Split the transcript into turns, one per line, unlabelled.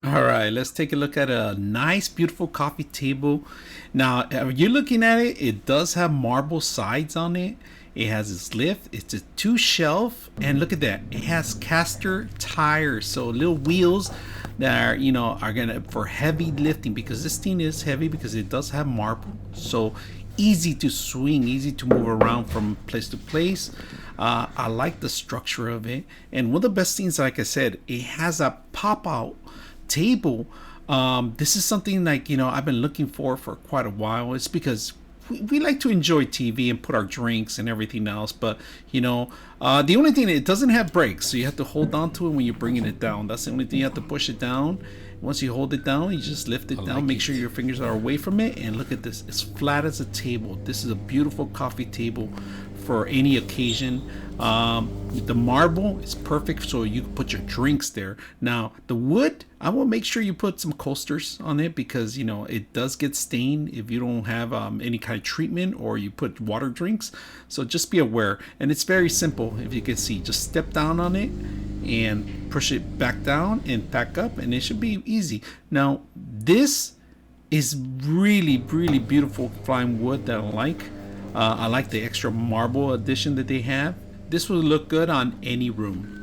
All right, let's take a look at a nice, beautiful coffee table. Now, you're looking at it, it does have marble sides on it. It has its lift, it's a two shelf, and look at that. It has caster tires, so little wheels that are, are gonna for heavy lifting because this thing is heavy because it does have marble. So easy to swing, easy to move around from place to place. I like the structure of it, and one of the best things, like I said, it has a pop out table. This is something like I've been looking for quite a while. It's because we like to enjoy TV and put our drinks and everything else, but the only thing, it doesn't have brakes, so you have to hold on to it when you're bringing it down. That's the only thing, you have to push it down. Once you hold it down, you just lift it
I
down,
like
make sure
it.
your fingers are away from it, and look at this, it's flat as a table. This is a beautiful coffee table for any occasion. The marble is perfect, so you can put your drinks there. Now, the wood, I will make sure you put some coasters on it because it does get stained if you don't have any kind of treatment or you put water drinks. So just be aware. And it's very simple. If you can see, just step down on it and push it back down and back up, and it should be easy. Now, this is really, really beautiful fine wood that I like. I like the extra marble addition that they have. This would look good on any room.